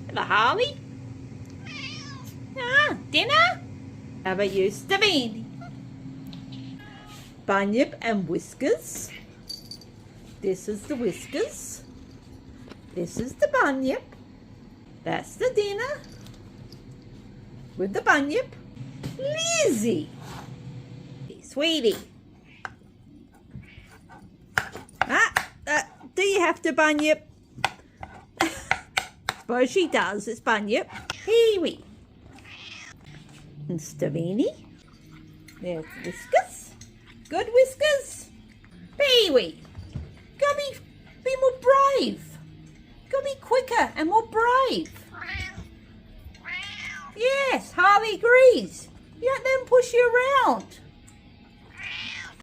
Hello, Harley. Dinner? How about you, Stevie? Bunyip and Whiskers. This is the Whiskers. This is the Bunyip. That's the dinner. With the Bunyip. Lizzie. Sweetie. Do you have to Bunyip? Suppose she does. It's Bunyip. Pee-wee. And Stevie. There's Whiskers. Good Whiskers. Pee-wee. Gotta be more brave. Gotta be quicker and more brave. Yes, Harley agrees. You don't let them push you around.